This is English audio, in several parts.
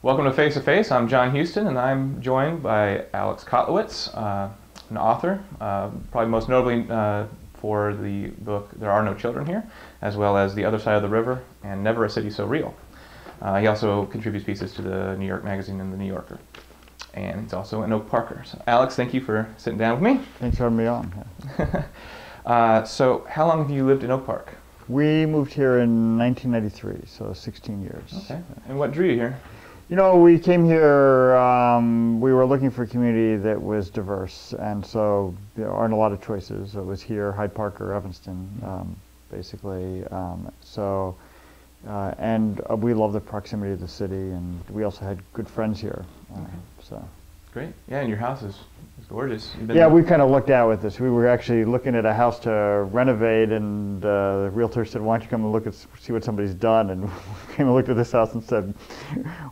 Welcome to Face to Face. I'm John Houston, and I'm joined by Alex Kotlowitz, an author, probably most notably for the book There Are No Children Here, as well as The Other Side of the River and Never a City So Real. He also contributes pieces to the New York Magazine and the New Yorker. And he's also an Oak Parker. So Alex, thank you for sitting down with me. Thanks for having me on. So how long have you lived in Oak Park? We moved here in 1993, so 16 years. Okay. And what drew you here? You know, we came here, we were looking for a community that was diverse, and so there aren't a lot of choices. It was here, Hyde Park or Evanston, basically. And we love the proximity to the city, and we also had good friends here. So. Great. Yeah, and your house is gorgeous. Yeah, we kind of looked out with this. We were actually looking at a house to renovate, and the realtor said, "Why don't you come and look at see what somebody's done?" And we came and looked at this house and said,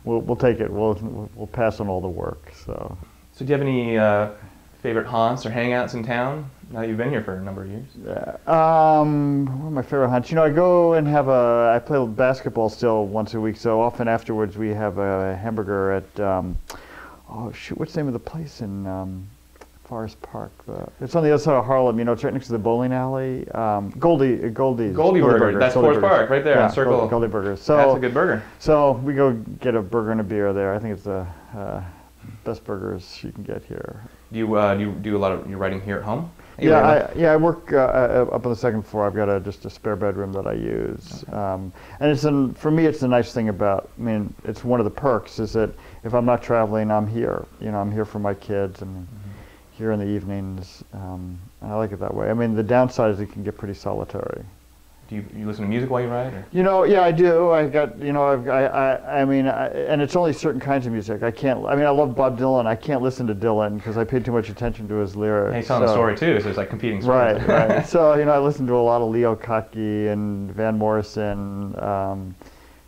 "We'll take it. We'll pass on all the work." So do you have any favorite haunts or hangouts in town? Now you've been here for a number of years. One of my favorite haunts. You know, I go and I play basketball still once a week. So often afterwards, we have a hamburger at. Oh shoot! What's the name of the place in Forest Park? It's on the other side of Harlem. You know, it's right next to the bowling alley. Goldie's. Goldie Burger. That's Forest Park, right there. Yeah, on Circle. Goldie Burgers. So that's a good burger. So we go get a burger and a beer there. I think it's the best burgers you can get here. Do you do a lot of your writing here at home? I work up on the second floor. I've got just a spare bedroom that I use, okay. And for me, it's the nice thing about. I mean, it's one of the perks is that if I'm not traveling, I'm here. You know, I'm here for my kids and here in the evenings. I like it that way. I mean, the downside is it can get pretty solitary. Do you listen to music while you write? Or? You know, yeah, I do. And it's only certain kinds of music. I love Bob Dylan. I can't listen to Dylan because I pay too much attention to his lyrics. And he's telling a story too, so it's like competing stories. Right. So, you know, I listen to a lot of Leo Kottke and Van Morrison,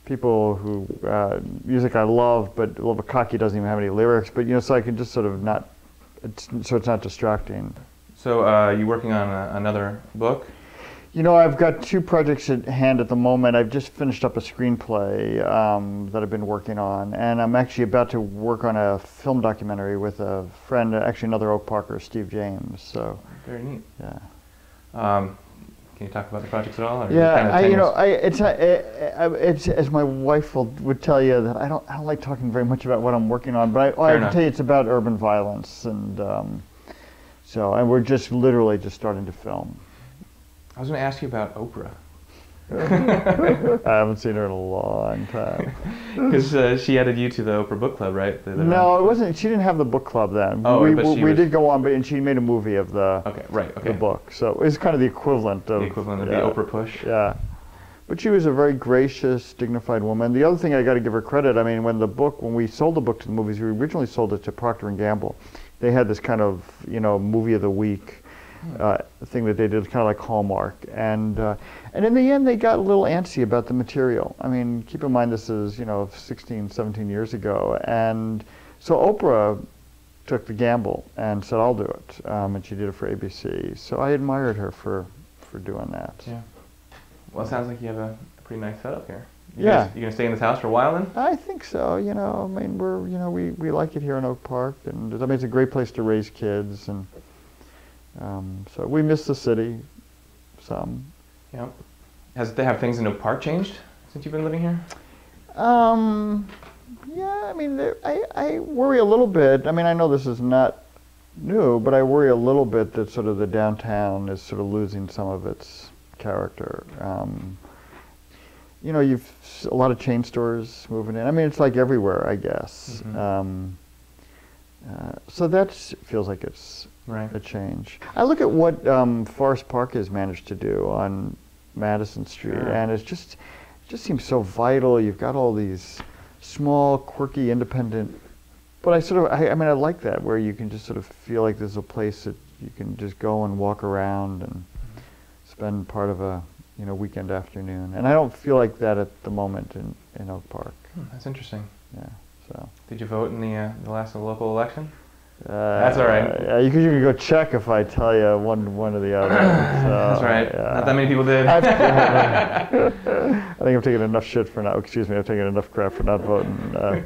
people who, music I love, but Kottke doesn't even have any lyrics. But, you know, so I can just sort of so it's not distracting. So, you working on another book? You know, I've got two projects at hand at the moment. I've just finished up a screenplay that I've been working on, and I'm actually about to work on a film documentary with a friend, actually another Oak Parker, Steve James. So very neat. Yeah. Can you talk about the projects at all? Or yeah, it's as my wife would tell you that I don't like talking very much about what I'm working on, but I can tell you it's about urban violence, and and we're just literally just starting to film. I was going to ask you about Oprah. I haven't seen her in a long time. Because she added you to the Oprah Book Club, right? No, it wasn't. She didn't have the book club then. Oh, we did go on, and she made a movie of the the book. So it's kind of the equivalent of the Oprah push. Yeah, but she was a very gracious, dignified woman. The other thing I got to give her credit. I mean, when we sold the book to the movies, we originally sold it to Procter & Gamble. They had this kind of movie of the week. Thing that they did, kind of like Hallmark, and in the end they got a little antsy about the material. I mean, keep in mind this is 16, 17 years ago, and so Oprah took the gamble and said, "I'll do it," and she did it for ABC. So I admired her for doing that. Yeah. Well, it sounds like you have a pretty nice setup here. You gonna stay in this house for a while then? I think so. I mean, we like it here in Oak Park, and I mean it's a great place to raise kids and. So we miss the city some. Yeah. Have things in Oak Park changed since you've been living here? Yeah, I mean, I worry a little bit. I mean, I know this is not new, but I worry a little bit that sort of the downtown is sort of losing some of its character. You've a lot of chain stores moving in. I mean, it's like everywhere, I guess. Mm-hmm. So that feels like it's a change. I look at what Forest Park has managed to do on Madison Street, and it just seems so vital. You've got all these small, quirky, independent. But I mean, I like that where you can just sort of feel like there's a place that you can just go and walk around and spend part of a weekend afternoon. And I don't feel like that at the moment in Oak Park. That's interesting. Yeah. So. Did you vote in the last local election? That's all right. Yeah, you can go check if I tell you one or the other. So, that's right. Yeah. Not that many people did. I think I've taken enough shit for not. Excuse me. I've taken enough crap for not voting.